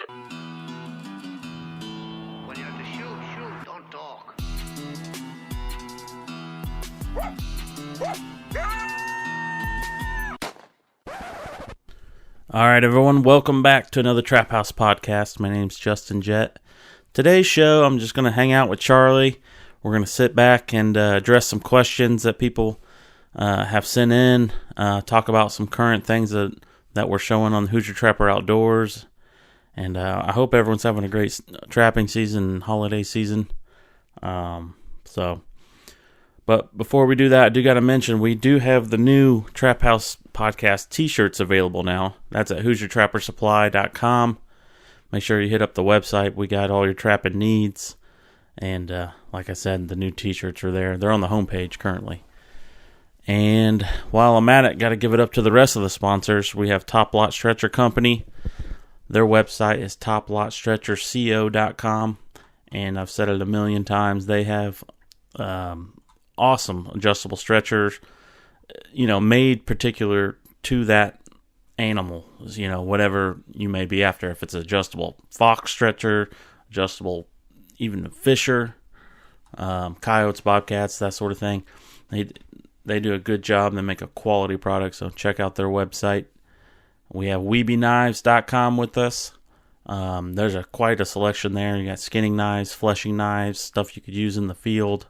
When you have to shoot, don't talk. All right, everyone, welcome back to another Trap House podcast. My name's Justin Jett. Today's show, I'm just going to hang out with Charlie. We're going to sit back and address some questions that people have sent in, talk about some current things that we're showing on the Hoosier Trapper Outdoors. And I hope everyone's having a great trapping season and holiday season. But before we do that, I do got to mention we do have the new Trap House podcast t-shirts available now. That's at HoosierTrapperSupply.com. Make sure you hit up the website. We got all your trapping needs. And like I said, the new t-shirts are there. They're on the homepage currently. And while I'm at it, got to give it up to the rest of the sponsors. We have Top Lot Stretcher Company. Their website is toplotstretcherco.com. And I've said it a million times. They have awesome adjustable stretchers, made particular to that animal, whatever you may be after. If it's adjustable fox stretcher, adjustable even fisher, coyotes, bobcats, that sort of thing. They do a good job. They make a quality product, so check out their website. We have WeebyKnives.com with us. There's quite a selection there. You got skinning knives, fleshing knives, stuff you could use in the field,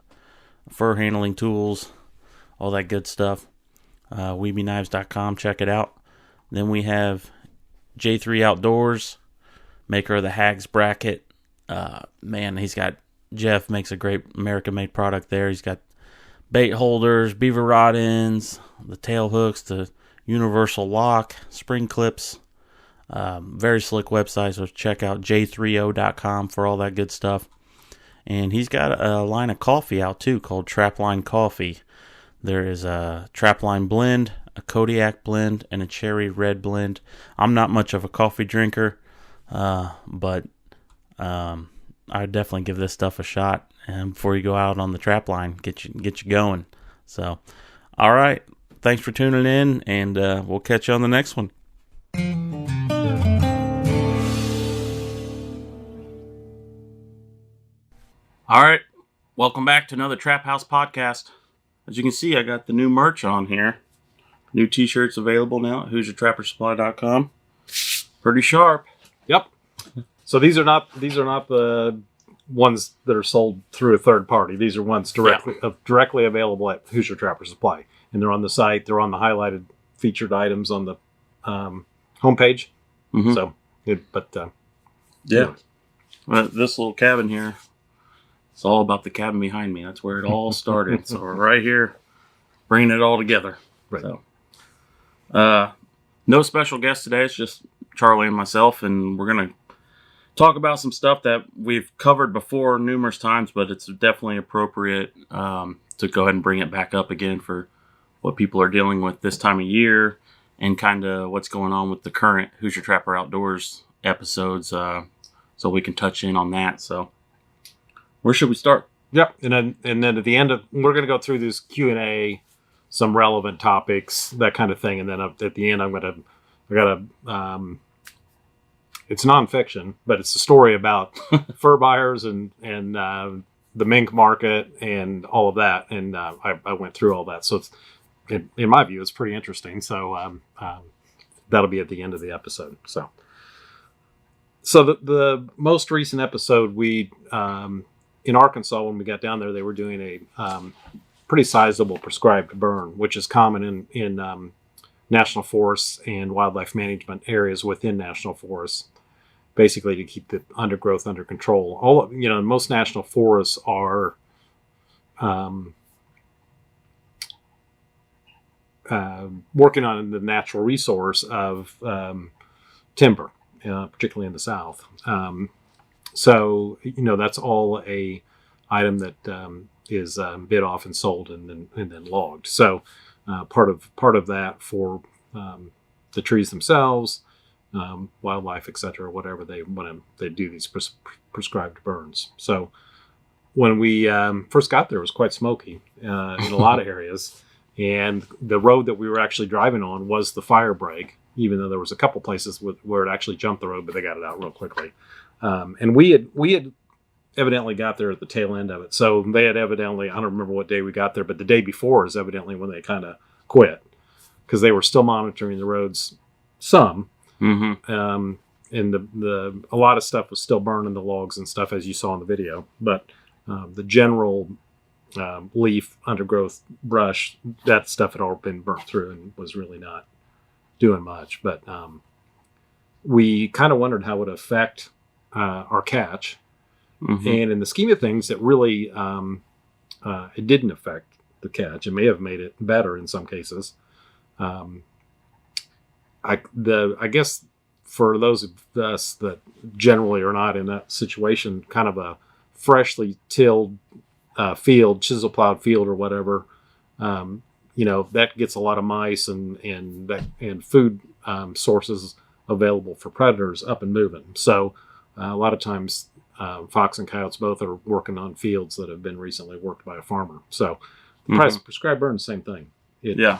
fur handling tools, all that good stuff. WeebyKnives.com, check it out. Then we have J3 Outdoors, maker of the Hags bracket. Jeff makes a great American-made product there. He's got bait holders, beaver rod ends, the tail hooks, the universal lock, spring clips. Very slick website, so check out j3o.com for all that good stuff. And he's got a line of coffee out too called Trapline Coffee. There is a Trapline blend, a Kodiak blend, and a cherry red blend. I'm not much of a coffee drinker, but I'd definitely give this stuff a shot. And before you go out on the Trapline, get you going. So, all right, thanks for tuning in, and we'll catch you on the next one. All right, welcome back to another Trap House podcast. As you can see, I got the new merch on here. New t-shirts available now at HoosierTrapperSupply.com. Pretty sharp. Yep. So these are not the ones that are sold through a third party. These are ones directly available at Hoosier Trapper Supply, and they're on the site. They're on the highlighted featured items on the homepage. Mm-hmm. So, Well, this little cabin here. It's all about the cabin behind me. That's where it all started. So we're right here, bringing it all together. Right. So, no special guest today. It's just Charlie and myself, and we're going to talk about some stuff that we've covered before numerous times, but it's definitely appropriate to go ahead and bring it back up again for what people are dealing with this time of year and kind of what's going on with the current Hoosier Trapper Outdoors episodes, so we can touch in on that. So, where should we start? Yep, and then at the end we're going to go through this Q&A, some relevant topics, that kind of thing, and then at the end it's nonfiction, but it's a story about fur buyers and the mink market and all of that, and I went through all that, so it's in my view it's pretty interesting. So that'll be at the end of the episode. So the most recent episode we in Arkansas, when we got down there, they were doing a pretty sizable prescribed burn, which is common in national forests and wildlife management areas within national forests, basically to keep the undergrowth under control. Most national forests are working on the natural resource of timber, particularly in the South. So that's all a item that is bid off and sold and then logged. So part of that for the trees themselves, wildlife, etc., whatever they do these prescribed burns. So when we first got there, it was quite smoky in a lot of areas, and the road that we were actually driving on was the fire break. even though there was a couple places where it actually jumped the road, but they got it out real quickly. And we had evidently got there at the tail end of it. So they had evidently, I don't remember what day we got there, but the day before is evidently when they kind of quit, because they were still monitoring the roads some. Mm-hmm. And a lot of stuff was still burning, the logs and stuff, as you saw in the video. But the general leaf, undergrowth, brush, that stuff had all been burnt through and was really not doing much. But we kind of wondered how it would affect our catch. Mm-hmm. And in the scheme of things, it really it didn't affect the catch. It may have made it better in some cases. I guess for those of us that generally are not in that situation, kind of a freshly tilled field, chisel plowed field or whatever, that gets a lot of mice and food sources available for predators up and moving. So a lot of times fox and coyotes both are working on fields that have been recently worked by a farmer. So the prescribed burn, same thing. Yeah.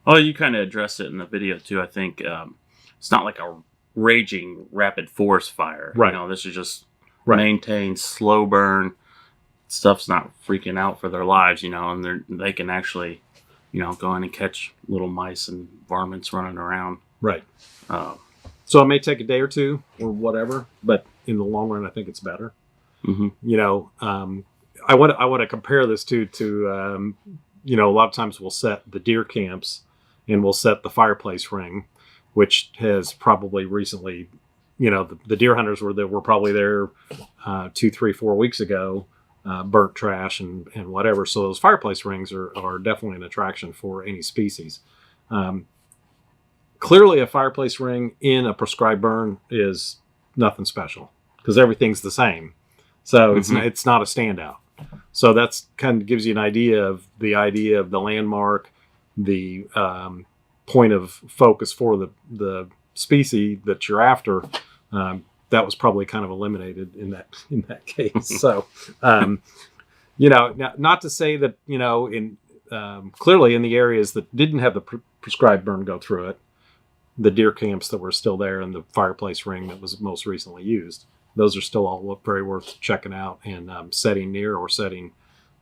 Well, you kind of addressed it in the video too. I think it's not like a raging rapid forest fire. Right. This is just maintained slow burn. Stuff's not freaking out for their lives, and they can actually, go in and catch little mice and varmints running around. Right. So it may take a day or two or whatever, but in the long run, I think it's better. Mm-hmm. I want to compare this to a lot of times we'll set the deer camps and we'll set the fireplace ring, which has probably recently, the deer hunters were probably there 2, 3, 4 weeks ago, burnt trash and whatever. So those fireplace rings are definitely an attraction for any species. Clearly, a fireplace ring in a prescribed burn is nothing special because everything's the same. So it's not a standout. So that's kind of gives you an idea of the landmark, the point of focus for the species that you're after. That was probably kind of eliminated in that case. So, not to say that clearly in the areas that didn't have the prescribed burn go through it, the deer camps that were still there and the fireplace ring that was most recently used, those are still all very worth checking out and setting near or setting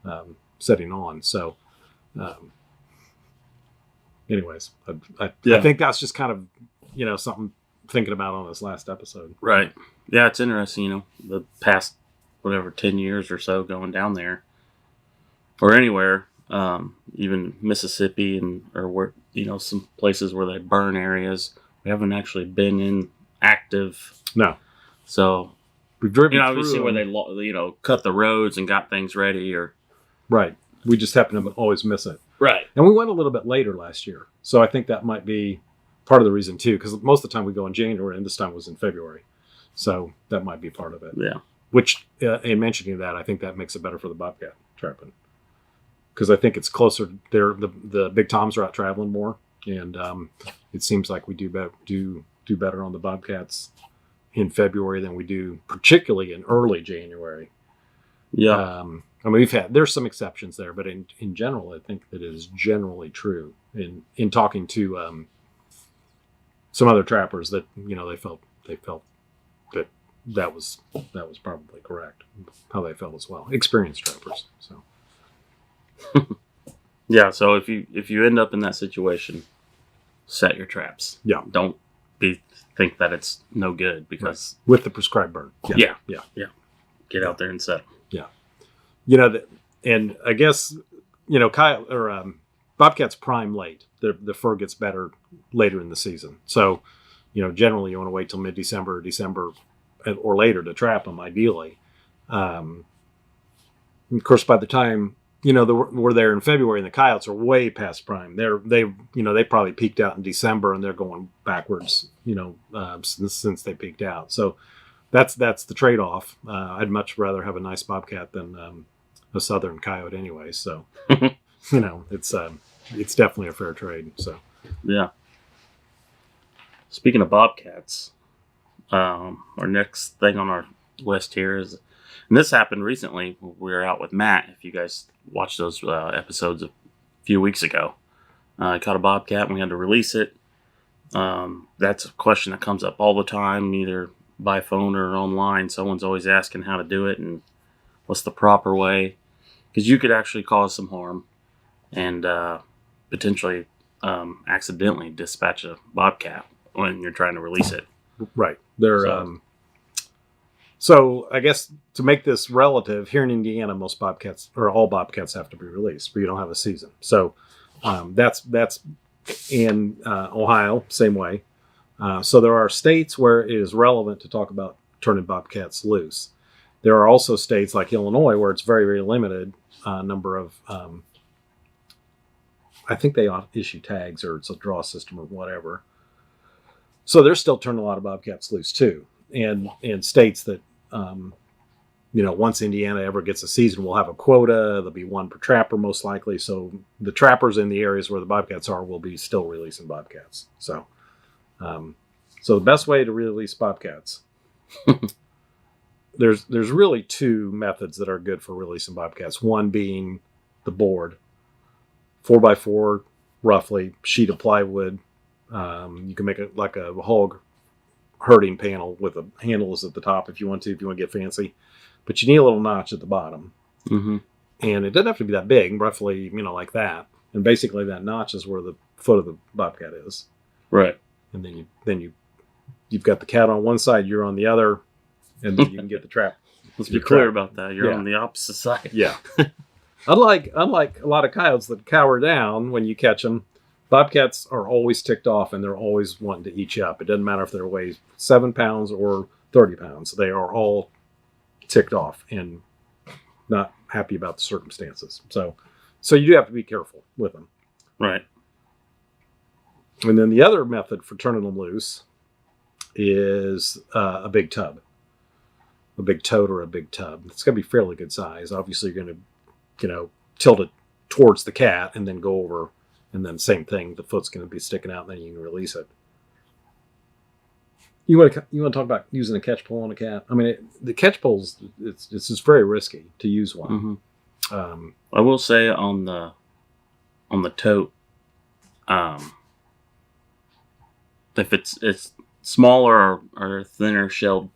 on. So, anyways, I think that's just kind of something thinking about on this last episode. Right. Yeah, it's interesting. The past 10 years or so going down there or anywhere, even Mississippi or where some places where they burn areas. We haven't actually been in active. No. So we've driven obviously through where they cut the roads and got things ready or right. We just happen to always miss it. Right. And we went a little bit later last year, so I think that might be part of the reason too. Because most of the time we go in January, and this time was in February, so that might be part of it. Yeah. Which, in mentioning that, I think that makes it better for the bobcat trapping. Because I think it's closer. The big toms are out traveling more, and it seems like we do better on the bobcats in February than we do, particularly in early January. Yeah. There's some exceptions there, but in general, I think that it is generally true. In talking to some other trappers, that they felt that was probably correct. How they felt as well, experienced trappers. So. Yeah, so if you end up in that situation, set your traps. Yeah. Don't think that it's no good because with the prescribed burn. Yeah. Get out there and set them. Yeah. And I guess coyote or bobcats prime late. The fur gets better later in the season. So, generally you want to wait till mid-December or December or later to trap them ideally. Of course, by the time we're there in February and the coyotes are way past prime. They probably peaked out in December and they're going backwards, since they peaked out. So that's the trade-off. I'd much rather have a nice bobcat than a southern coyote anyway. So, it's definitely a fair trade. So, yeah. Speaking of bobcats, our next thing on our list here is, and this happened recently. We were out with Matt. If you guys watched those episodes a few weeks ago, I caught a bobcat and we had to release it. That's a question that comes up all the time, either by phone or online. Someone's always asking how to do it and what's the proper way, because you could actually cause some harm and potentially accidentally dispatch a bobcat when you're trying to release it. Right. So I guess to make this relative, here in Indiana, most bobcats or all bobcats have to be released, but you don't have a season. So that's in Ohio, same way. So there are states where it is relevant to talk about turning bobcats loose. There are also states like Illinois where it's very, very limited number of. I think they issue tags or it's a draw system or whatever. So they're still turning a lot of bobcats loose too, and in states that. Once Indiana ever gets a season, we'll have a quota. There'll be one per trapper, most likely. So the trappers in the areas where the bobcats are will be still releasing bobcats. So the best way to release bobcats, there's really two methods that are good for releasing bobcats. One being the board, 4x4, roughly, sheet of plywood. You can make it like a hog herding panel with the handles at the top if you want to get fancy, but you need a little notch at the bottom. Mm-hmm. And it doesn't have to be that big, roughly, like that. And basically that notch is where the foot of the bobcat is. Right. And then you've got the cat on one side, you're on the other, and then you can get the trap. Let's be clear about that. You're on the opposite side. Yeah. Unlike a lot of coyotes that cower down when you catch them, bobcats are always ticked off and they're always wanting to eat you up. It doesn't matter if they weigh 7 pounds or 30 pounds. They are all ticked off and not happy about the circumstances. So you do have to be careful with them. Right. And then the other method for turning them loose is a big tub, a big tote or a big tub. It's going to be fairly good size. Obviously, you're going to, tilt it towards the cat and then go over. And then same thing, the foot's going to be sticking out, and then you can release it. You want to talk about using a catch pole on a cat? I mean, the catch poles, it's just very risky to use one. Mm-hmm. I will say on the tote, if it's smaller or thinner shelled,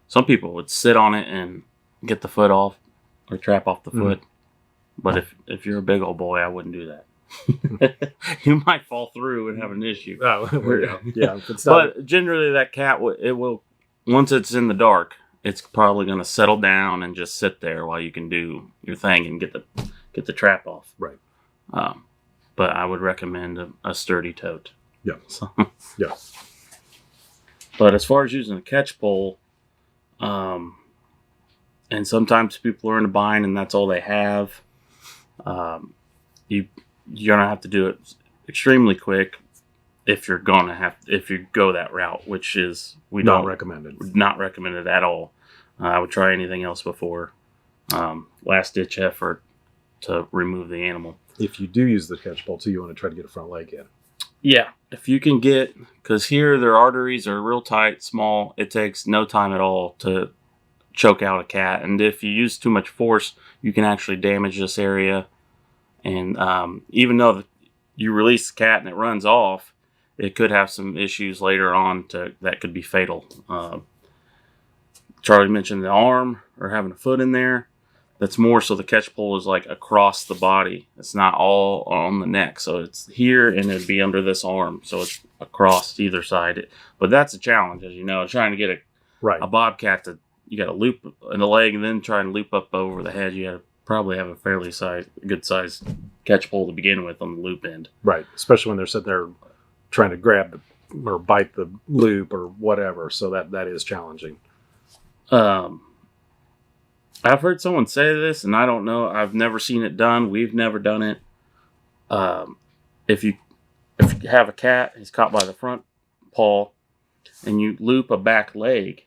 some people would sit on it and get the foot off or trap off the foot. But if you're a big old boy, I wouldn't do that. You might fall through and have an issue. Oh, yeah. But generally, that cat will once it's in the dark, it's probably going to settle down and just sit there while you can do your thing and get the trap off. Right. But I would recommend a sturdy tote. Yeah. So, yeah. But as far as using a catch pole, and sometimes people are in a bind and that's all they have. You're gonna have to do it extremely quick if you go that route, which is not recommended. Not recommended at all. I would try anything else before last ditch effort to remove the animal. If you do use the catch pole too, you want to try to get a front leg in. Yeah, if you can get, because here their arteries are real tight, small. It takes no time at all to choke out a cat, and if you use too much force, you can actually damage this area. And even though you release the cat and it runs off, it could have some issues later on that could be fatal. Charlie mentioned the arm or having a foot in there. That's more so the catch pole is like across the body. It's not all on the neck. So it's here and it'd be under this arm. So it's across either side. But that's a challenge, as you know, trying to get a bobcat you got to loop in the leg and then try and loop up over the head. You got to probably have a fairly good size catch pole to begin with on the loop end. Right. Especially when they're sitting there trying to grab or bite the loop or whatever. So that is challenging. I've heard someone say this, and I don't know. I've never seen it done. We've never done it. If you have a cat, he's caught by the front paw, and you loop a back leg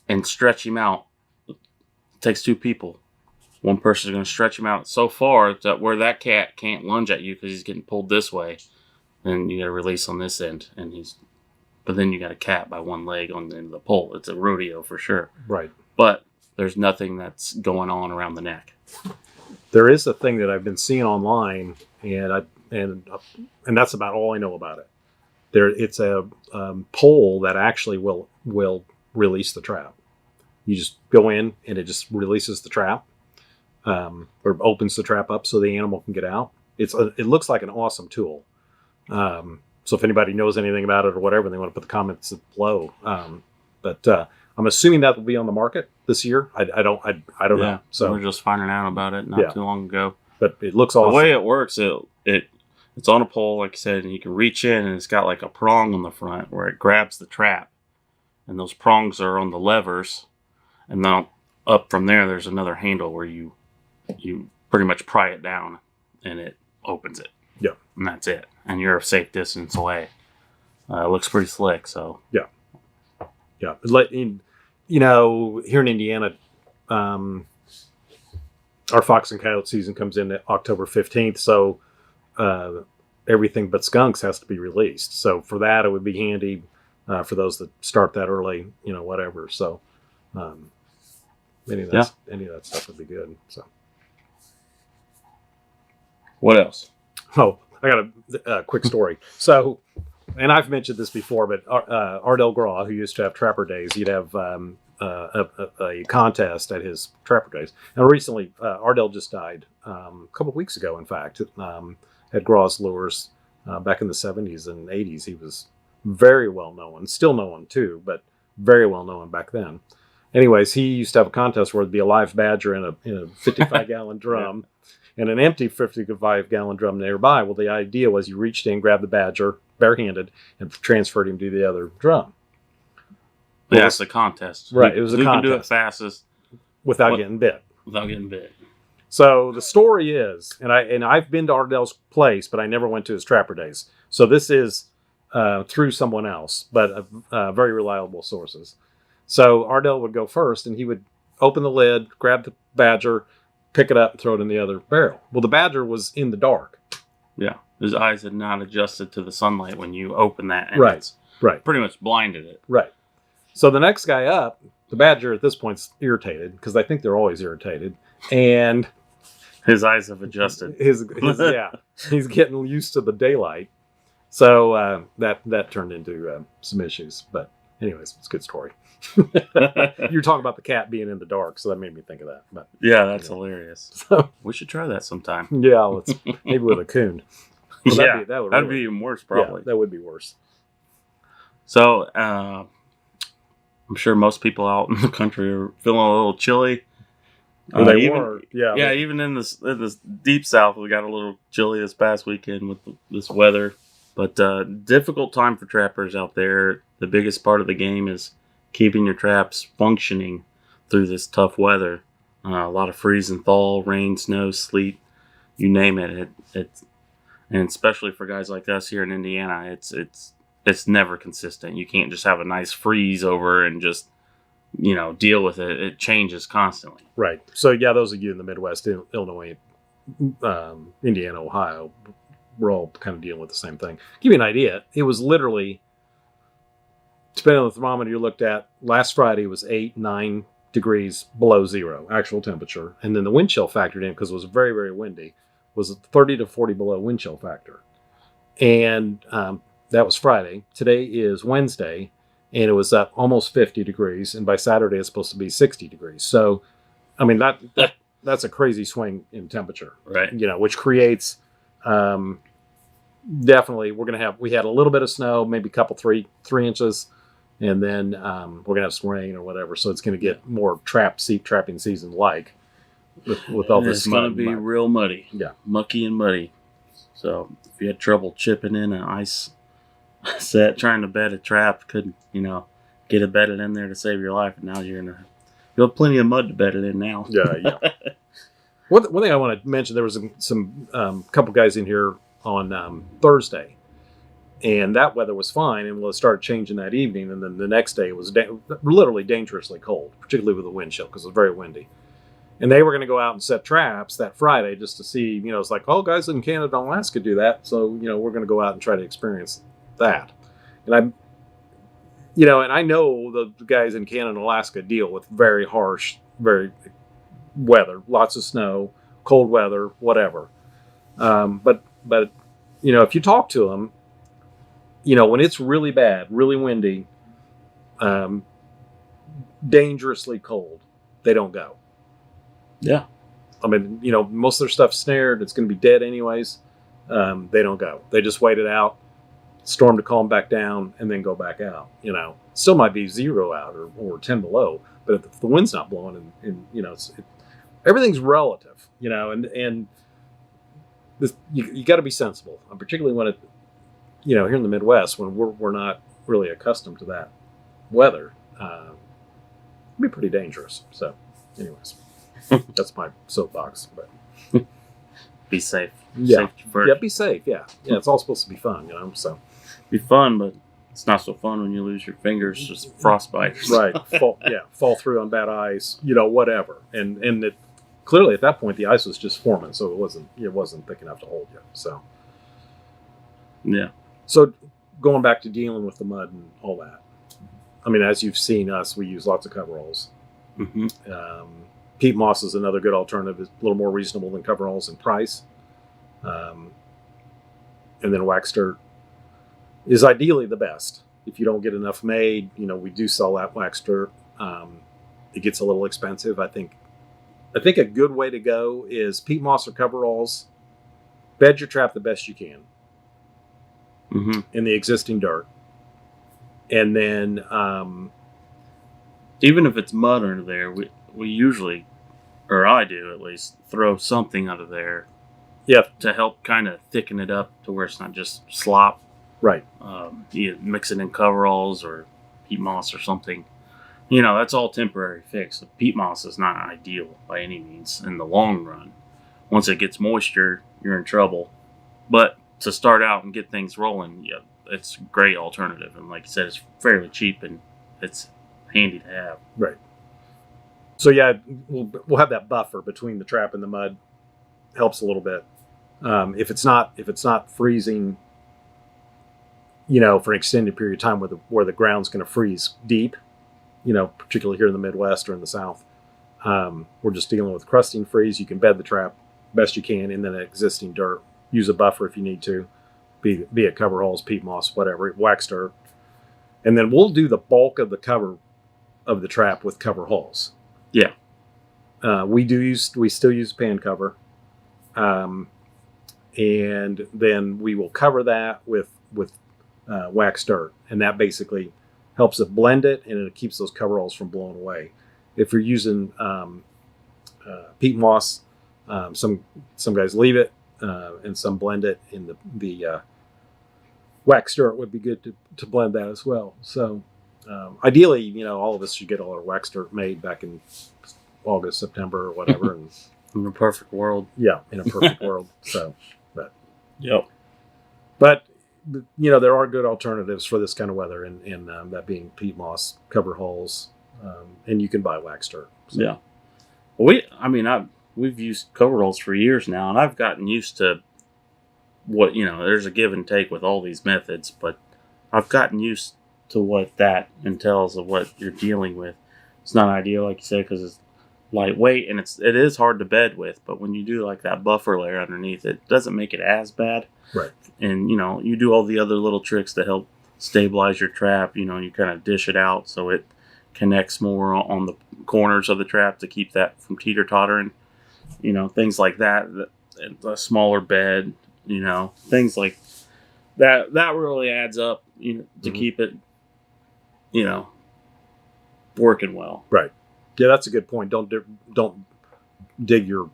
and stretch him out. It takes two people. One person is going to stretch him out so far that where that cat can't lunge at you because he's getting pulled this way. Then you got to release on this end, but then you got a cat by one leg on the end of the pole. It's a rodeo for sure. Right. But there's nothing that's going on around the neck. There is a thing that I've been seeing online, and that's about all I know about it. It's a pole that actually will release the trap. You just go in and it just releases the trap, or opens the trap up so the animal can get out. It looks like an awesome tool. So if anybody knows anything about it or whatever, they want to put the comments below. But I'm assuming that will be on the market this year. I don't know. So we're just finding out about it not too long ago. But it looks awesome. The way it works, it's on a pole, like I said, and you can reach in, and it's got like a prong on the front where it grabs the trap, and those prongs are on the levers, and then up from there, there's another handle where you pretty much pry it down, and it opens it. Yeah, and that's it, and you're a safe distance away. It looks pretty slick, so yeah. Here in Indiana, our fox and coyote season comes in October 15th, so everything but skunks has to be released. So for that, it would be handy for those that start that early, whatever. So any of that stuff would be good. So what else? Oh, I got a quick story. So, and I've mentioned this before, but Ardell Graw, who used to have Trapper Days, he'd have a contest at his Trapper Days. Now, recently, Ardell just died a couple of weeks ago, in fact, at Graw's Lures back in the 70s and 80s. He was very well known, still known too, but very well known back then. Anyways, he used to have a contest where it'd be a live badger in a 55-gallon drum. And an empty 55-gallon drum nearby. Well, the idea was you reached in, grabbed the badger barehanded, and transferred him to the other drum. Yeah, it's a contest. Right, it was a contest. Who can do it fastest without getting bit. Without getting bit. So the story is, and I've been to Ardell's place, but I never went to his Trapper Days. So this is through someone else, but very reliable sources. So Ardell would go first, and he would open the lid, grab the badger, pick it up and throw it in the other barrel. Well, the badger was in the dark. Yeah. His eyes had not adjusted to the sunlight when you open that. And Right. Pretty much blinded it. Right. So the next guy up, the badger at this point's irritated, because I think they're always irritated. And his eyes have adjusted. He's getting used to the daylight. So that turned into some issues. But anyways, it's a good story. You're talking about the cat being in the dark, so that made me think of that. But yeah, that's hilarious. So, we should try that sometime. Yeah, let's maybe with a coon. Well, that'd be even worse, probably. Yeah, that would be worse. So I'm sure most people out in the country are feeling a little chilly. Even in this deep south, we got a little chilly this past weekend with this weather. But difficult time for trappers out there. The biggest part of the game is keeping your traps functioning through this tough weather. A lot of freeze and thaw, rain, snow, sleet, you name it. And especially for guys like us here in Indiana, it's never consistent. You can't just have a nice freeze over and just deal with it. It changes constantly. Right. So yeah, those of you in the Midwest, Illinois, Indiana, Ohio, we're all kind of dealing with the same thing. Give you an idea, it was literally, depending on the thermometer you looked at, last Friday was 8-9 degrees below zero, actual temperature. And then the wind chill factored in, because it was very, very windy, was 30 to 40 below wind chill factor. And that was Friday. Today is Wednesday, and it was up almost 50 degrees. And by Saturday, it's supposed to be 60 degrees. So, I mean, that's a crazy swing in temperature. Right. Which creates... definitely we had a little bit of snow, maybe a couple, 3 inches, and then we're gonna have some rain or whatever, so it's gonna get more trapping season with all this mud. It's gonna be real muddy. Yeah, mucky and muddy. So if you had trouble chipping in an ice set trying to bed a trap, couldn't get it bedded in there to save your life, and now you'll have plenty of mud to bed it in now. Yeah. One thing I want to mention, there was some couple guys in here on Thursday, and that weather was fine, and we'll start changing that evening, and then the next day it was literally dangerously cold, particularly with the wind chill, because it was very windy. And they were going to go out and set traps that Friday just to see, it's like, oh, guys in Canada and Alaska do that, so, we're going to go out and try to experience that. And and I know the guys in Canada and Alaska deal with very harsh, very weather, lots of snow, cold weather, whatever. But if you talk to them, when it's really bad, really windy, dangerously cold, they don't go. Yeah. I mean, most of their stuff's snared. It's going to be dead anyways. They don't go. They just wait it out, storm to calm back down, and then go back out. Still might be 0 out or 10 below, but if the wind's not blowing, and everything's relative. And this, you got to be sensible, particularly when here in the Midwest, when we're not really accustomed to that weather. It'd be pretty dangerous. So, anyways. That's my soapbox, but be safe. Yeah, Safety first. yeah, be safe. Yeah, it's all supposed to be fun, So Be fun, but it's not so fun when you lose your fingers, just frostbite. right, fall through on bad ice, whatever. And it clearly at that point the ice was just forming, so it wasn't thick enough to hold you. So yeah. So going back to dealing with the mud and all that, I mean, as you've seen us, we use lots of coveralls. Mm-hmm. Peat moss is another good alternative. It's a little more reasonable than coveralls in price. And then wax dirt is ideally the best. If you don't get enough made, we do sell that wax dirt. It gets a little expensive. I think a good way to go is peat moss or coveralls. Bed your trap the best you can in the existing dirt. And then even if it's mud under there, we usually, or I do at least, throw something under there. Yeah. To help kind of thicken it up to where it's not just slop. Right. You mix it in coveralls or peat moss or something. That's all temporary fix. The peat moss is not ideal by any means in the long run. Once it gets moisture, you're in trouble. But to start out and get things rolling, yeah, it's a great alternative. And like you said, it's fairly cheap and it's handy to have. Right. So yeah, we'll have that buffer between the trap and the mud. Helps a little bit. If it's not freezing, for an extended period of time where the ground's going to freeze deep, particularly here in the Midwest or in the South, we're just dealing with crusting freeze. You can bed the trap best you can in the existing dirt. Use a buffer if you need to, be it coveralls, peat moss, whatever, wax dirt, and then we'll do the bulk of the cover of the trap with cover hulls. Yeah. We still use pan cover. And then we will cover that with wax dirt, and that basically helps it blend it, and it keeps those coveralls from blowing away. If you're using peat moss, some guys leave it, and some blend it. In the wax dirt would be good to blend that as well. So ideally, all of us should get all our wax dirt made back in August, September, or whatever, and in a perfect world. Yeah, in a perfect world. So, Yep. But there are good alternatives for this kind of weather, and that being peat moss, cover hulls, and you can buy wax dirt. So. Yeah. We've used coveralls for years now, and I've gotten used to what there's a give and take with all these methods, but I've gotten used to what that entails of what you're dealing with. It's not ideal, like you said, because it's lightweight and it is hard to bed with, but when you do like that buffer layer underneath, it doesn't make it as bad. Right. And you do all the other little tricks to help stabilize your trap. You kind of dish it out so it connects more on the corners of the trap to keep that from teeter-tottering. Things like that. A smaller bed, things like that really adds up, to keep it, working well. Right. Yeah, that's a good point. Don't dig your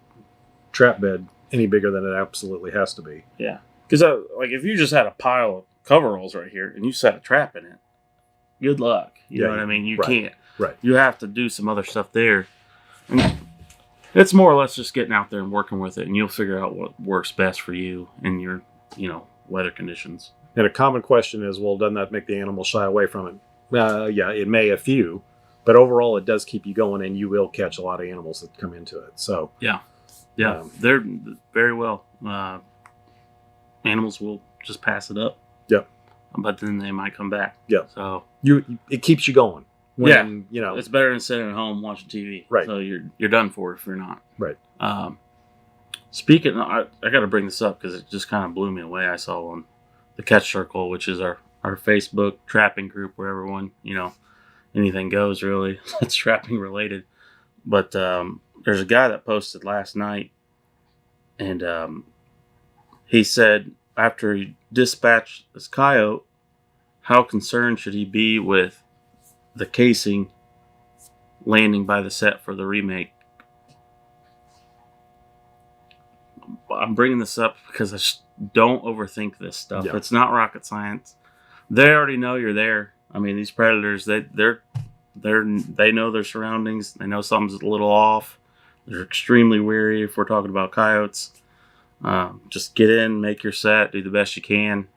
trap bed any bigger than it absolutely has to be. Yeah. Because if you just had a pile of coveralls right here and you set a trap in it, good luck. You know what I mean? You can't. Right. You have to do some other stuff there. And it's more or less just getting out there and working with it, and you'll figure out what works best for you and your, weather conditions. And a common question is, well, doesn't that make the animal shy away from it? Yeah, it may a few, but overall it does keep you going, and you will catch a lot of animals that come into it. So yeah, they're very well. Animals will just pass it up. Yep. But then they might come back. Yep. So it keeps you going. When, it's better than sitting at home watching TV. Right. So you're done for if you're not. Right. Speaking, I got to bring this up because it just kind of blew me away. I saw on the Catch Circle, which is our our Facebook trapping group where everyone, anything goes really. It's trapping related. But there's a guy that posted last night, and he said after he dispatched this coyote, how concerned should he be with the casing landing by the set for the remake? I'm bringing this up because I just don't overthink this stuff. Yeah. It's not rocket science. They already know you're there. I mean, these predators, they know their surroundings. They know something's a little off. They're extremely wary. If we're talking about coyotes, just get in, make your set, do the best you can,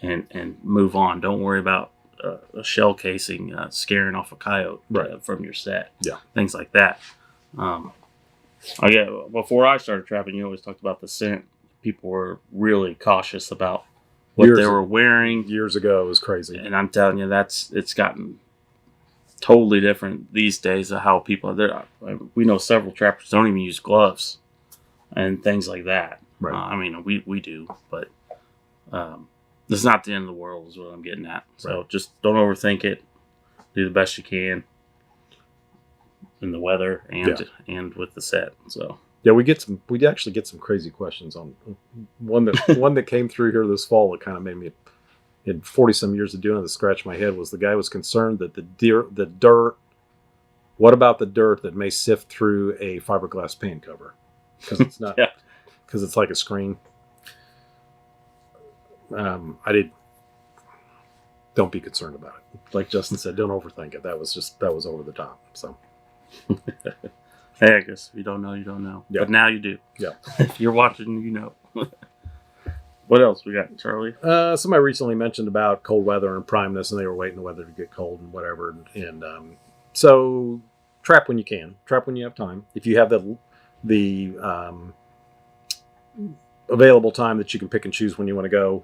and move on. Don't worry about a shell casing scaring off a coyote from your set. Yeah, things like that. Before I started trapping, you always talked about the scent. People were really cautious about what they were wearing. Years ago, it was crazy. And I'm telling you, it's gotten totally different these days of how people are. We know several trappers don't even use gloves and things like that. Right. I mean, we do, but it's not the end of the world is what I'm getting at. So just don't overthink it. Do the best you can in the weather and with the set. So yeah, we actually get some crazy questions on one that came through here this fall that kind of made me, in 40 some years of doing this, scratch my head. Was the guy was concerned that the dirt, what about the dirt that may sift through a fiberglass pan cover because it's not because it's like a screen. Don't be concerned about it. Like Justin said, don't overthink it. That was over the top. So hey, I guess if you don't know, you don't know. Yeah. But now you do. Yeah. If you're watching, you know. What else we got, Charlie? Somebody recently mentioned about cold weather and primeness, and they were waiting the weather to get cold and whatever. And so trap when you can. Trap when you have time. If you have the available time that you can pick and choose when you want to go,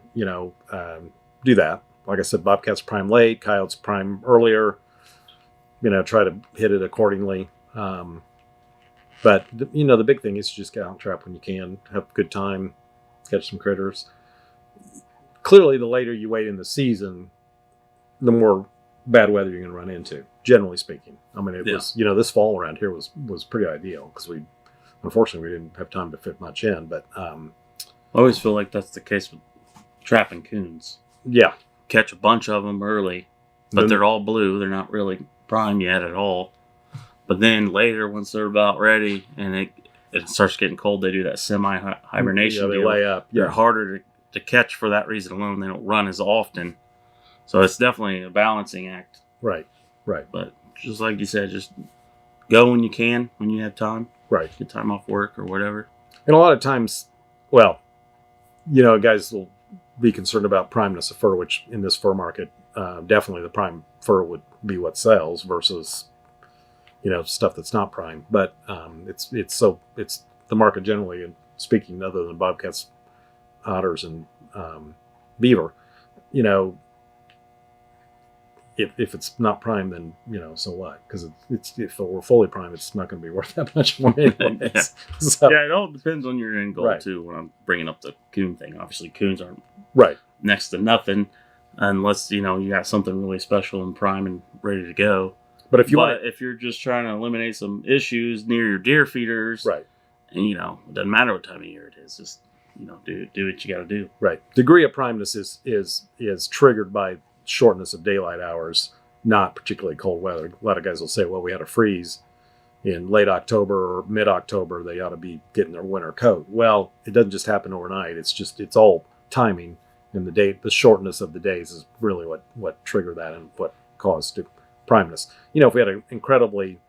do that. Like I said, bobcats prime late, coyotes prime earlier. Try to hit it accordingly. But the big thing is to just get out and trap when you can, have a good time, catch some critters. Clearly, the later you wait in the season, the more bad weather you're going to run into, generally speaking. I mean, it was, this fall around here was pretty ideal because unfortunately, we didn't have time to fit much in. But I always feel like that's the case with trapping coons. Yeah. Catch a bunch of them early, but they're all blue. They're not really prime yet at all. But then later, once they're about ready and it starts getting cold, they do that semi-hibernation. Yeah, they deal. lay up. Yeah. They're harder to catch for that reason alone. They don't run as often. So it's definitely a balancing act. Right. But just like you said, just go when you can, when you have time. Right. Get time off work or whatever. And a lot of times, guys will be concerned about primeness of fur, which in this fur market, definitely the prime fur would be what sells versus, stuff that's not prime. But it's the market generally, and speaking other than bobcats, otters, and beaver, if it's not prime, then so what? Because if it were fully prime, it's not going to be worth that much more anyways. Yeah. So, Yeah, it all depends on your end goal Right. too. When I'm bringing up the coon thing, obviously coons aren't right. next to nothing unless you got something really special and prime and ready to go. But if if you're just trying to eliminate some issues near your deer feeders, right. and it doesn't matter what time of year it is, just do what you got to do. Right. Degree of primeness is triggered by shortness of daylight hours, not particularly cold weather. A lot of guys will say, well, we had a freeze in late October or mid-October. They ought to be getting their winter coat. Well, it doesn't just happen overnight. It's all timing, and the shortness of the days is really what triggered that and what caused primeness. If we had an incredibly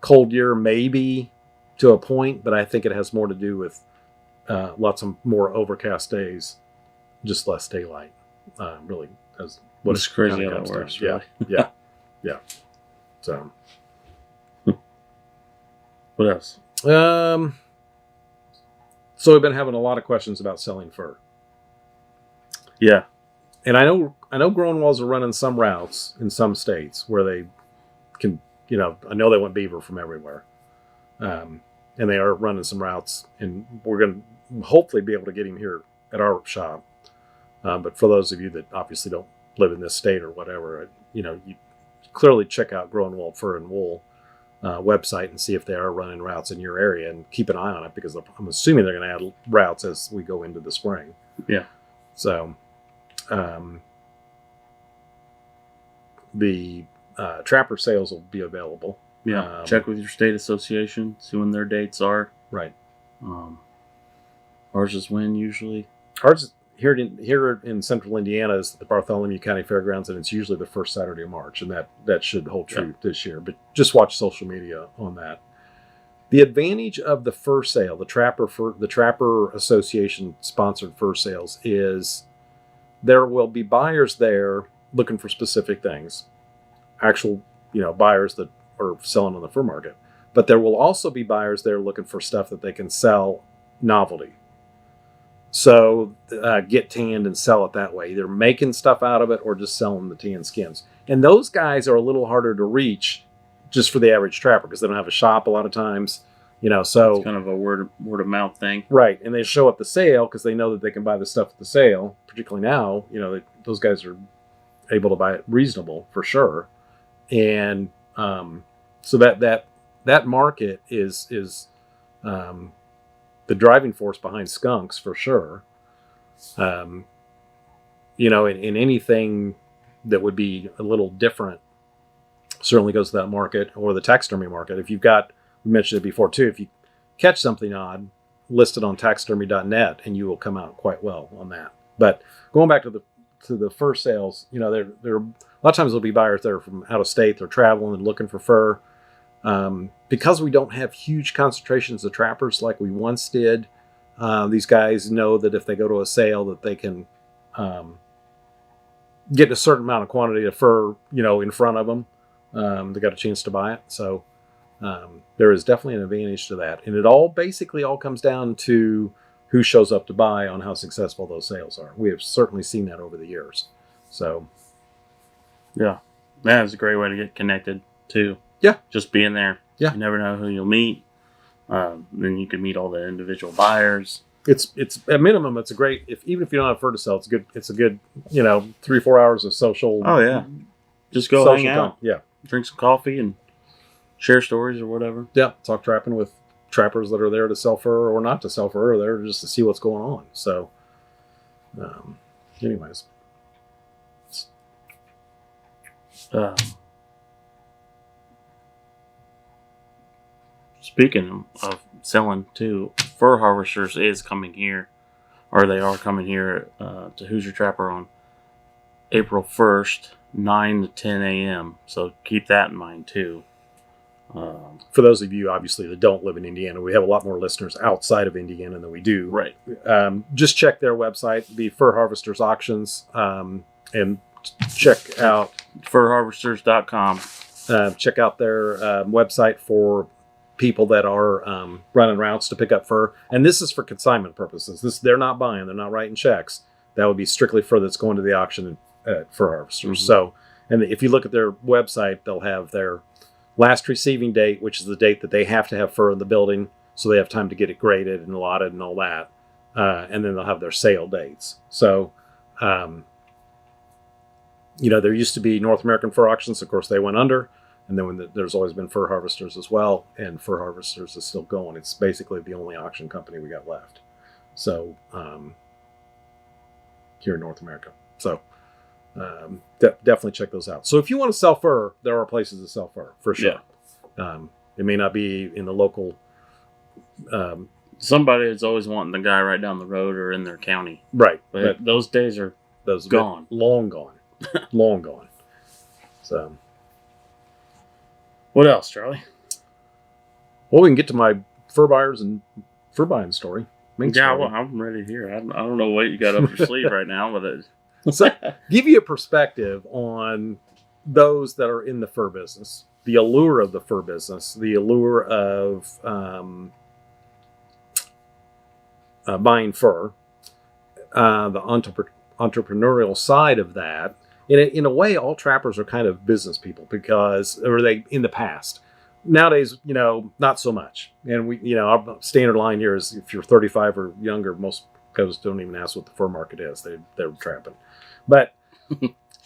cold year, maybe to a point, but I think it has more to do with lots of more overcast days, just less daylight. Really, as what It's crazy how that works. Really. Yeah. So, What else? so we've been having a lot of questions about selling fur, Yeah. and I know growing walls are running some routes in some states where they can, I know they want beaver from everywhere, and they are running some routes, and we're going to hopefully be able to get him here at our shop. But for those of you that obviously don't live in this state or whatever, you clearly check out Growing Wild Fur and Wool website and see if they are running routes in your area, and keep an eye on it, because I'm assuming they're going to add routes as we go into the spring. Yeah. So the trapper sales will be available. Yeah. Check with your state association, see when their dates are. Right. Ours is when usually? Ours here in central Indiana is the Bartholomew County Fairgrounds, and it's usually the first Saturday of March, and that should hold true this year. But just watch social media on that. The advantage of the fur sale, the Trapper Association sponsored fur sales, is there will be buyers there looking for specific things, actual buyers that are selling on the fur market, but there will also be buyers there looking for stuff that they can sell novelty. So get tanned and sell it that way, either making stuff out of it or just selling the tan skins. And those guys are a little harder to reach just for the average trapper, because they don't have a shop a lot of times, so it's kind of a word of mouth thing. Right. And they show up the sale because they know that they can buy the stuff at the sale, particularly now, those guys are able to buy it reasonable for sure. And so that market is the driving force behind skunks for sure. In anything that would be a little different certainly goes to that market, or the taxidermy market. If you've got, we mentioned it before too, if you catch something odd, list it on taxidermy.net and you will come out quite well on that. But going back to the fur sales, there a lot of times there'll be buyers there from out of state. They're traveling and looking for fur. Because we don't have huge concentrations of trappers like we once did, these guys know that if they go to a sale that they can get a certain amount of quantity of fur, in front of them. They got a chance to buy it. So there is definitely an advantage to that. And it basically all comes down to who shows up to buy on how successful those sales are. We have certainly seen that over the years. So yeah, that's a great way to get connected too. Yeah. Just being there. Yeah. You never know who you'll meet. Then you can meet all the individual buyers. It's at minimum, it's a great, even if you don't have fur to sell, it's a good, 3-4 hours of social. Oh yeah. Just go hang out. Yeah. Drink some coffee and share stories or whatever. Yeah. Talk trapping with trappers that are there to sell fur or not to sell fur, or there just to see what's going on. So, anyways. Speaking of selling too, Fur Harvesters is coming here, or they are coming here to Hoosier Trapper on April 1st, 9 to 10 a.m. So keep that in mind too. For those of you, obviously, that don't live in Indiana, we have a lot more listeners outside of Indiana than we do. Right. Just check their website, the Fur Harvesters Auctions, and check out furharvesters.com. Check out their website for people that are running routes to pick up fur. And this is for consignment purposes. They're not buying, they're not writing checks. That would be strictly fur that's going to the auction at Fur Harvesters. Mm-hmm. So, and if you look at their website, they'll have their last receiving date, which is the date that they have to have fur in the building, so they have time to get it graded and allotted and all that. And then they'll have their sale dates. So, there used to be North American Fur Auctions. Of course, they went under. And then there's always been Fur Harvesters as well. And Fur Harvesters is still going. It's basically the only auction company we got left. So, here in North America. So, definitely check those out. So if you want to sell fur, there are places to sell fur, for sure. Yeah. It may not be in the local... Somebody is always wanting the guy right down the road or in their county. Right. But those days are gone. Long gone. Long gone. So... What else, Charlie? Well, we can get to my fur buyers and fur buying story. Yeah, well, I'm ready to hear. I don't know what you got up your sleeve right now, but so, give you a perspective on those that are in the fur business, the allure of the fur business, the allure of buying fur, the entrepreneurial side of that. In a way, all trappers are kind of business people or they in the past. Nowadays, not so much. And our standard line here is if you're 35 or younger, most guys don't even ask what the fur market is. They're trapping. But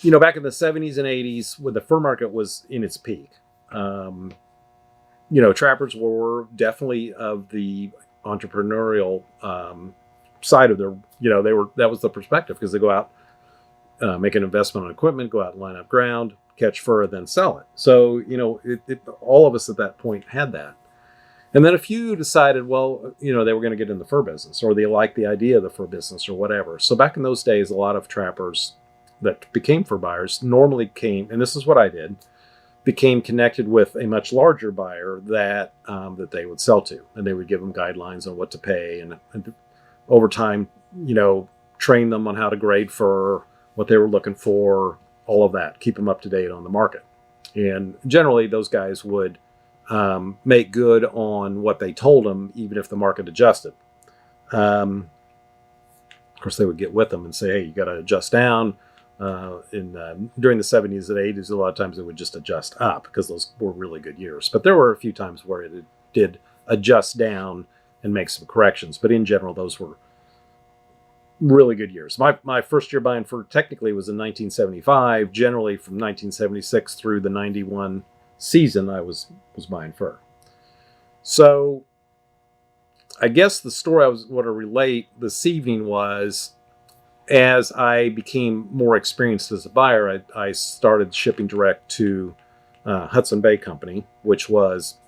back in the 70s and 80s, when the fur market was in its peak, trappers were definitely of the entrepreneurial side of their, that was the perspective, because they go out, make an investment on equipment, go out and line up ground, catch fur, and then sell it. So, all of us at that point had that. And then a few decided, well, they were going to get in the fur business, or they liked the idea of the fur business or whatever. So back in those days, a lot of trappers that became fur buyers normally came, and this is what I did, became connected with a much larger buyer that they would sell to, and they would give them guidelines on what to pay, and over time, train them on how to grade fur, what they were looking for, all of that, keep them up to date on the market. And generally, those guys would make good on what they told them, even if the market adjusted. Of course, they would get with them and say, hey, you got to adjust down. During the 70s and 80s, a lot of times it would just adjust up, because those were really good years. But there were a few times where it did adjust down and make some corrections. But in general, those were really good years. My first year buying fur technically was in 1975. Generally, from 1976 through the 91 season, I was buying fur. So I guess the story I want to relate this evening was, as I became more experienced as a buyer, I started shipping direct to Hudson Bay Company, which was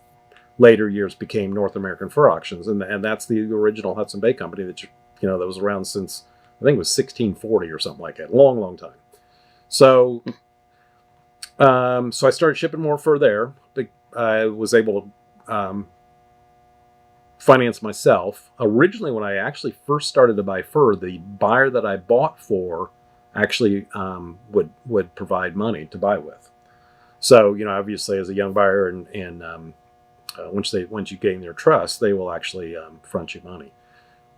later years became North American Fur Auctions, and that's the original Hudson Bay Company that that was around since, I think it was 1640 or something like that, long time. So I started shipping more fur there. I was able to finance myself. Originally, when I actually first started to buy fur, the buyer that I bought for actually would provide money to buy with. So, obviously, as a young buyer, and once you gain their trust, they will actually front you money.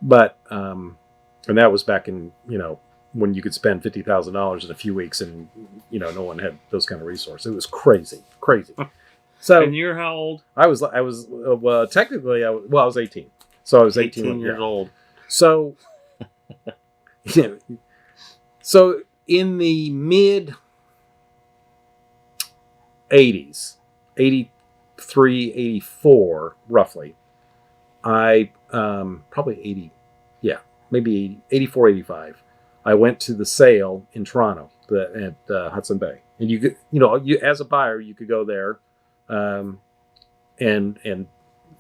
But and that was back in when you could spend $50,000 in a few weeks, and no one had those kind of resources. It was crazy. So, and you're how old? I was technically I was 18. So I was 18 years old. So so in the mid 80s, 83, 84 roughly, I probably 80, maybe 84, 85. I went to the sale in Toronto at Hudson Bay, and you as a buyer, you could go there, and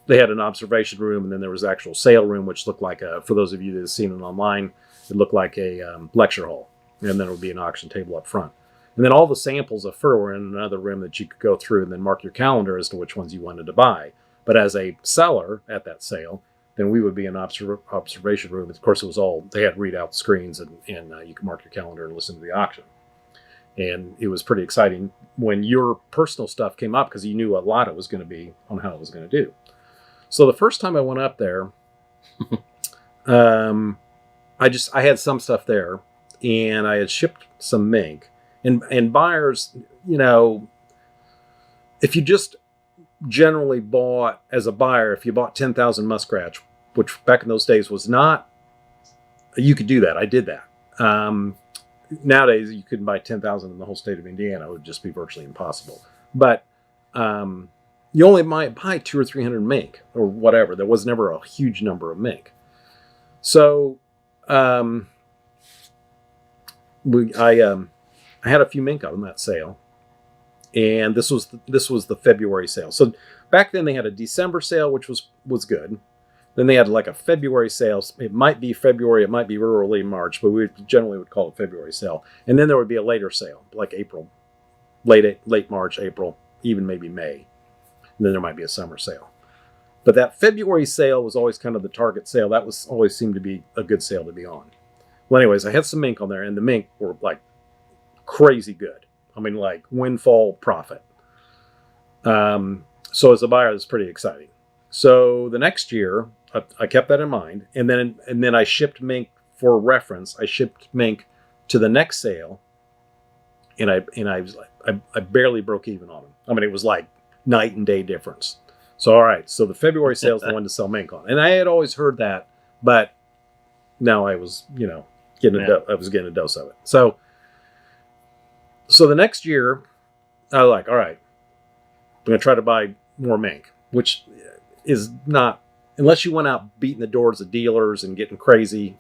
they had an observation room, and then there was an actual sale room, which looked like for those of you that have seen it online, it looked like a lecture hall, and then there would be an auction table up front. And then all the samples of fur were in another room that you could go through and then mark your calendar as to which ones you wanted to buy. But as a seller at that sale, then we would be in observation room. Of course, they had readout screens, and you could mark your calendar and listen to the auction. And it was pretty exciting when your personal stuff came up, because you knew a lot it was going to be on how it was going to do. So the first time I went up there, I had some stuff there, and I had shipped some mink. And buyers, if you just generally bought, as a buyer, if you bought 10,000 muskrats, which back in those days was not, you could do that. I did that. Nowadays, you couldn't buy 10,000 in the whole state of Indiana. It would just be virtually impossible. But you only might buy 200 or 300 mink or whatever. There was never a huge number of mink. So I had a few mink on that sale, and this was the February sale. So back then they had a December sale, which was good. Then they had like a February sale. It might be February, it might be early March, but we generally would call it February sale. And then there would be a later sale, like April, late March, April, even maybe May. And then there might be a summer sale. But that February sale was always kind of the target sale. That always seemed to be a good sale to be on. Well, anyways, I had some mink on there, and the mink were like crazy good. I mean, like windfall profit. So as a buyer, it's pretty exciting. So the next year, I kept that in mind, and then I shipped mink for reference. I shipped mink to the next sale, and I was like, I barely broke even on them. I mean, it was like night and day difference. So all right, so the February sale is the one to sell mink on, and I had always heard that, but now I was getting a dose of it. So So the next year, I was like, all right, I'm going to try to buy more mink, which is not, unless you went out beating the doors of dealers and getting crazy,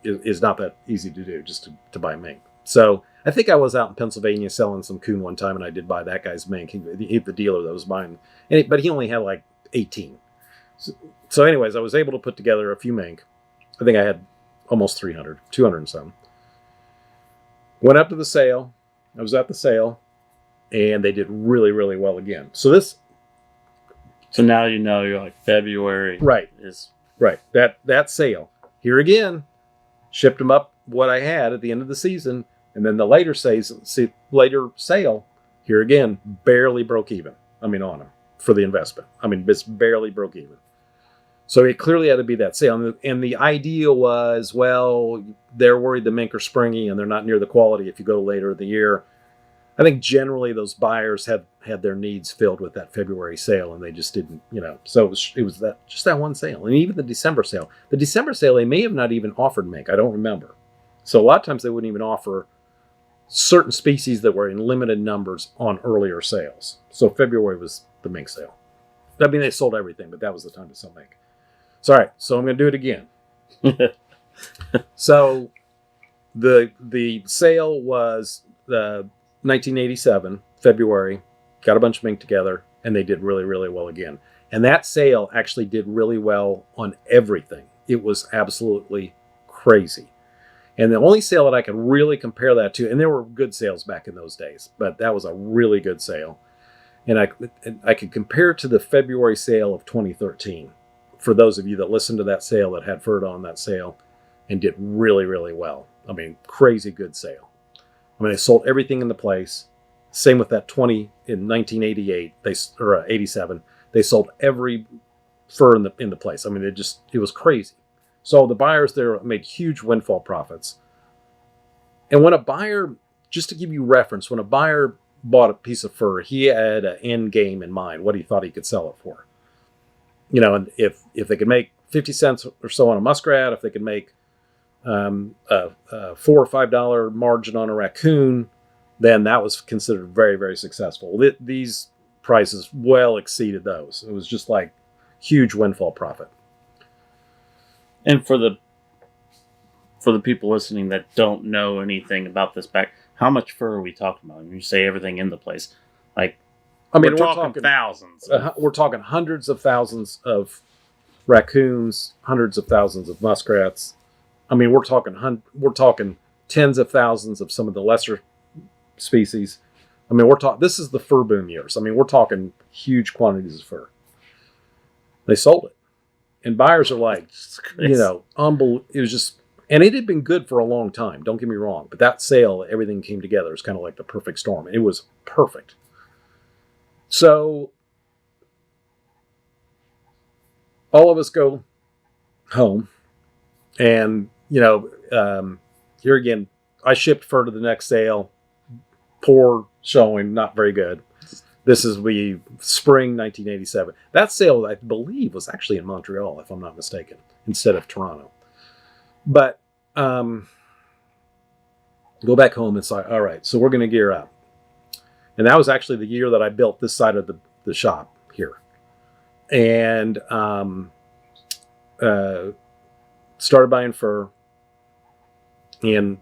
is not that easy to do, just to buy mink. So I think I was out in Pennsylvania selling some coon one time, and I did buy that guy's mink. The dealer that was buying, but he only had like 18. So anyways, I was able to put together a few mink. I think I had almost 300, 200 and some. Went up to the sale. I was at the sale, and they did really, really well again. So now you know you're like February. Right. Right. That sale. Here again, shipped them up what I had at the end of the season, and then the later sale, here again, barely broke even. I mean, on them for the investment. I mean, just barely broke even. So it clearly had to be that sale. And the idea was, well, they're worried the mink are springy and they're not near the quality if you go later in the year. I think generally those buyers had their needs filled with that February sale, and they just didn't, So it was that one sale, and even the December sale. The December sale, they may have not even offered mink. I don't remember. So a lot of times they wouldn't even offer certain species that were in limited numbers on earlier sales. So February was the mink sale. I mean, they sold everything, but that was the time to sell mink. So all right, so I'm going to do it again. So the sale was 1987, February, got a bunch of mink together, and they did really, really well again. And that sale actually did really well on everything. It was absolutely crazy. And the only sale that I could really compare that to, and there were good sales back in those days, but that was a really good sale. And I could compare it to the February sale of 2013. For those of you that listened to that sale, that had furred on that sale, and did really, really well. I mean, crazy good sale. I mean, they sold everything in the place. Same with that in 1988, 87. They sold every fur in the place. I mean, it was crazy. So the buyers there made huge windfall profits. And when a buyer, just to give you reference, when a buyer bought a piece of fur, he had an end game in mind, what he thought he could sell it for. And if they could make 50 cents or so on a muskrat, if they could make a $4 or $5 margin on a raccoon, then that was considered very, very successful. These prices well exceeded those. It was just like huge windfall profit. And for the people listening that don't know anything about this how much fur are we talking about? When you say everything in the place, like, I mean, we're talking thousands. We're talking hundreds of thousands of raccoons, hundreds of thousands of muskrats. I mean, we're talking tens of thousands of some of the lesser species. I mean, this is the fur boom years. I mean, we're talking huge quantities of fur. They sold it. And buyers are like, unbelievable. It was just, and it had been good for a long time. Don't get me wrong. But that sale, everything came together. It was kind of like the perfect storm. It was perfect. So all of us go home, and here again, I shipped fur to the next sale. Poor showing, not very good. This is the spring 1987. That sale, I believe, was actually in Montreal, if I'm not mistaken, instead of Toronto. But go back home and say, all right, so we're going to gear up. And that was actually the year that I built this side of the shop here. And started buying fur. And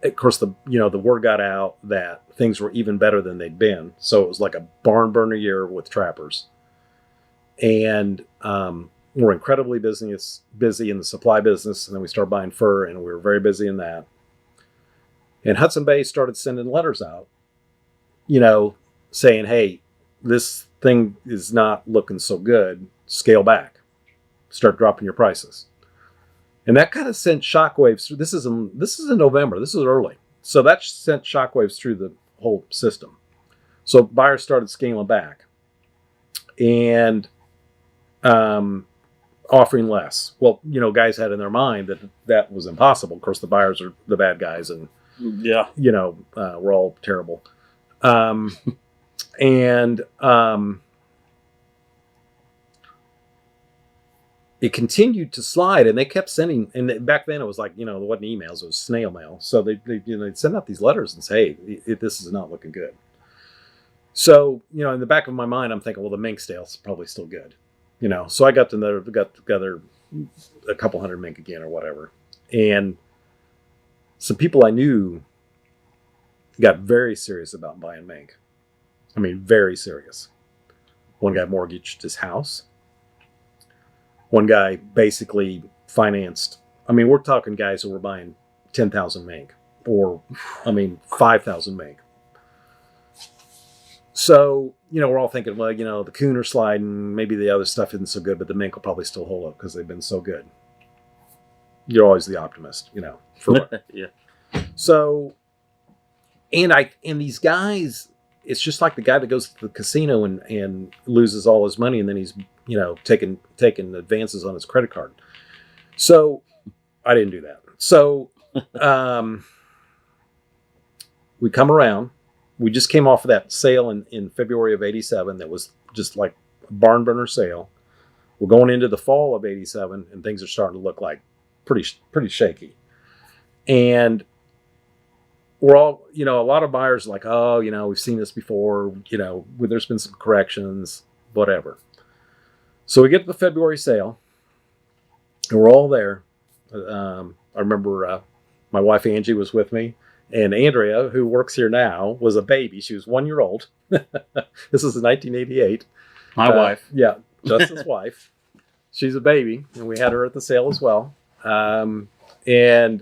of course, the word got out that things were even better than they'd been. So it was like a barn burner year with trappers. And we're incredibly busy in the supply business. And then we started buying fur, and we were very busy in that. And Hudson Bay started sending letters out, saying, hey, this thing is not looking so good. Scale back. Start dropping your prices. And that kind of sent shockwaves through. This is in November. This is early. So that sent shockwaves through the whole system. So buyers started scaling back and offering less. Well, guys had in their mind that was impossible. Of course, the buyers are the bad guys, and we're all terrible. it continued to slide, and they kept sending. And back then, it was like, it wasn't emails; it was snail mail. So they'd send out these letters and say, "Hey, this is not looking good." So in the back of my mind, I'm thinking, well, the mink sale's probably still good, So I got together a couple hundred mink again or whatever, and some people I knew got very serious about buying mink. I mean, very serious. One guy mortgaged his house. One guy basically financed. I mean, we're talking guys who were buying 10,000 mink, or 5,000 mink. So, we're all thinking, well, the coon are sliding, maybe the other stuff isn't so good, but the mink will probably still hold up because they've been so good. You're always the optimist, Yeah. So, and these guys, it's just like the guy that goes to the casino and loses all his money, and then he's, taking advances on his credit card. So I didn't do that. So we come around. We just came off of that sale in February of 87 that was just like a barn burner sale. We're going into the fall of 87, and things are starting to look like pretty shaky. And we're all, a lot of buyers are like, oh, we've seen this before, there's been some corrections, whatever. So we get to the February sale, and we're all there. I remember my wife Angie was with me, and Andrea, who works here now, was a baby. She was 1 year old. This is in 1988. My wife. Yeah, Justin's wife. She's a baby, and we had her at the sale as well. And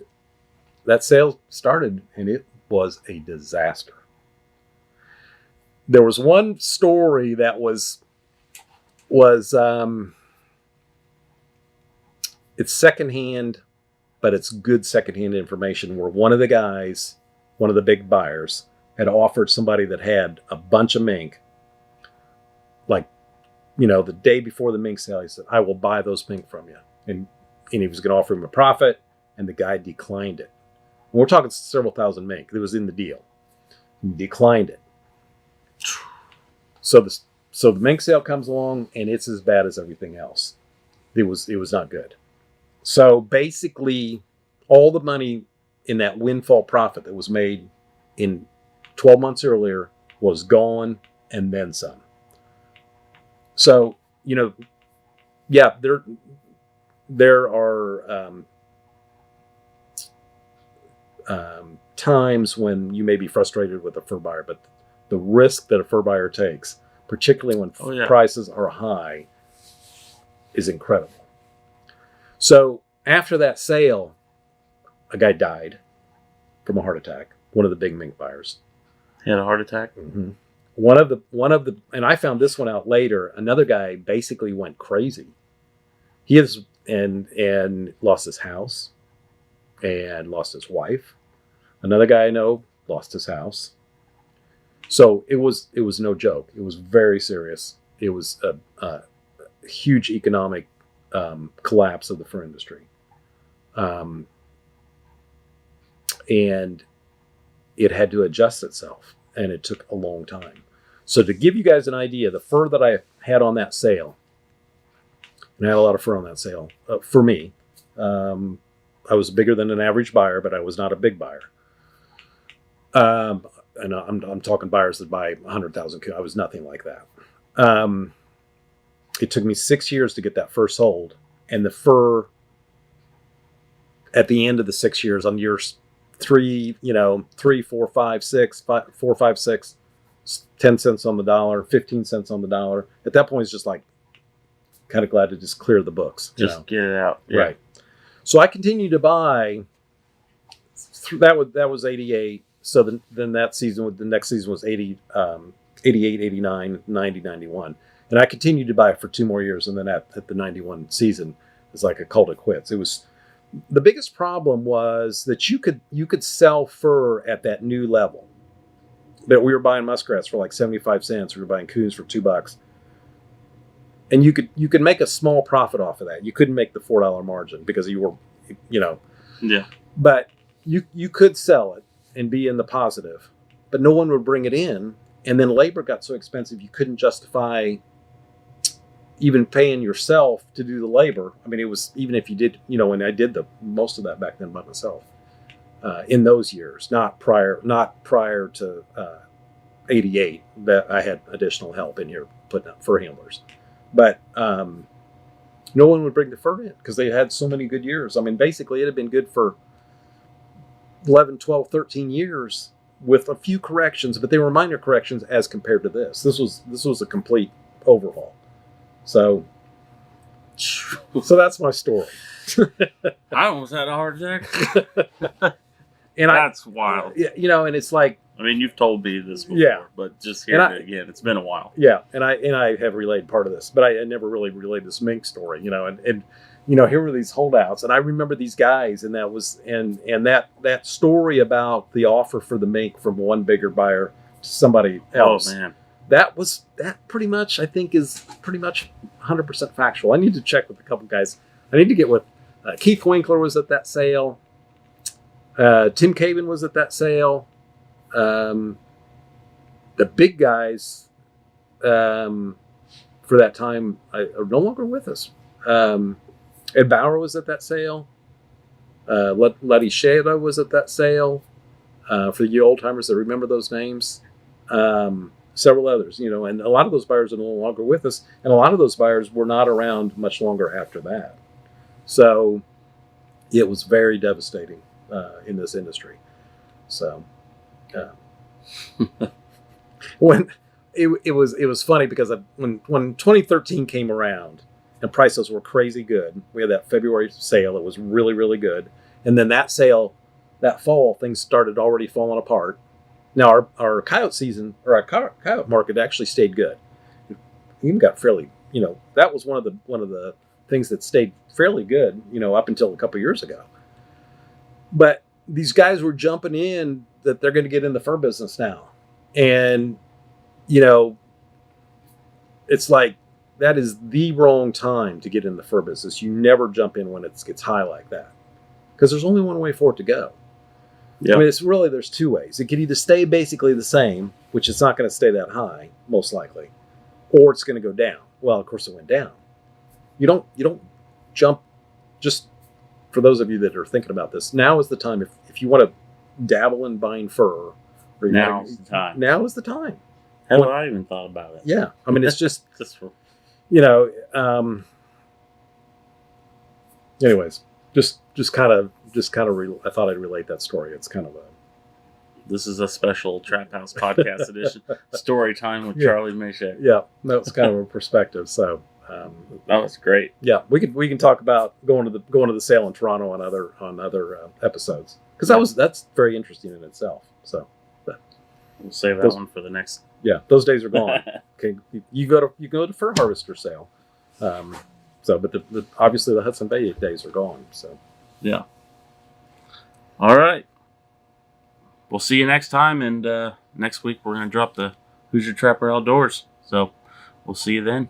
that sale started, and it was a disaster. There was one story that was it's secondhand, but it's good secondhand information, where one of the guys, one of the big buyers, had offered somebody that had a bunch of mink, like, the day before the mink sale, he said, I will buy those mink from you. And he was going to offer him a profit, and the guy declined it. And we're talking several thousand mink. It was in the deal. He declined it. So the mink sale comes along, and it's as bad as everything else. It was not good. So basically, all the money in that windfall profit that was made in 12 months earlier was gone, and then some. So, yeah, there are times when you may be frustrated with a fur buyer, but the risk that a fur buyer takes, particularly when prices are high, is incredible. So after that sale, a guy died from a heart attack. One of the big mink buyers. He had a heart attack? Mm-hmm. One of the, and I found this one out later. Another guy basically went crazy. He is and lost his house, and lost his wife. Another guy I know lost his house. So it was no joke. It was very serious. It was a huge economic collapse of the fur industry, and it had to adjust itself, and it took a long time. So to give you guys an idea, the fur that I had on that sale, and I had a lot of fur on that sale for me. I was bigger than an average buyer, but I was not a big buyer. And I'm talking buyers that buy 100,000 coon. I was nothing like that. It took me 6 years to get that fur sold, and the fur at the end of the 6 years, on years 3, 4, 5, 6, 4, 5, 6, 10 cents on the dollar, 15 cents on the dollar. At that point, it's just like kind of glad to just clear the books. Just get it out. Yeah. Right. So I continued to buy. That was 88. So then that season, the next season was 80, 88, 89, 90, 91. And I continued to buy it for 2 more years. And then at the 91 season, it was like a call to quits. It was, the biggest problem was that you could sell fur at that new level. But we were buying muskrats for like 75 cents. We were buying coons for $2. And you could make a small profit off of that. You couldn't make the $4 margin because you were, Yeah. But you could sell it and be in the positive, but no one would bring it in. And then labor got so expensive, you couldn't justify even paying yourself to do the labor. I mean, it was, even if you did, and I did the most of that back then by myself in those years, not prior to 88, that I had additional help in here putting up fur handlers. But no one would bring the fur in because they had so many good years. I mean, basically it had been good for 11, 12, 13 years with a few corrections, but they were minor corrections as compared to this. This was a complete overhaul. So that's my story. I almost had a heart attack. And That's wild. And it's like, I mean, you've told me this before, Yeah. but just hearing it again, it's been a while. yeah, and I have relayed part of this, but I never really relayed this mink story, and here were these holdouts, and I remember these guys, and that story about the offer for the mink from one bigger buyer to somebody else. Oh man, That pretty much, I think, is pretty much 100% factual. I need to check with a couple guys. I need to get with Keith Winkler was at that sale. Tim Caven was at that sale. The big guys for that time are no longer with us. Ed Bauer was at that sale. Letty Shada was at that sale. For you old timers that remember those names. Several others, and a lot of those buyers are no longer with us, and a lot of those buyers were not around much longer after that. So it was very devastating in this industry. So when it was funny because when 2013 came around and prices were crazy good, we had that February sale. It was really, really good, and then that sale, that fall, things started already falling apart. Now our coyote season, or our coyote market, actually stayed good. It even got fairly, that was one of the things that stayed fairly good, up until a couple years ago. But these guys were jumping in that they're going to get in the fur business now, and it's like that is the wrong time to get in the fur business. You never jump in when it gets high like that, because there's only one way for it to go. Yep. I mean, there's two ways. It could either stay basically the same, which it's not going to stay that high, most likely, or it's going to go down. Well, of course it went down. You don't jump. Just for those of you that are thinking about this, now is the time. If you want to dabble in buying fur, now is the time. Now is the time. Hell, I even thought about it. Yeah, I mean, it's just anyways, just kind of. I thought I'd relate that story. It's kind of This is a special Trap House Podcast edition, story time with Charlie Mashek. Yeah, that's kind of a perspective. So that was great. Yeah, we can talk about going to the sale in Toronto on other episodes, because that's very interesting in itself. So we'll save that one for the next. Yeah, those days are gone. Okay, you go to fur harvester sale. But obviously the Hudson Bay days are gone. So yeah. All right. We'll see you next time, and next week we're going to drop the Hoosier Trapper Outdoors. So we'll see you then.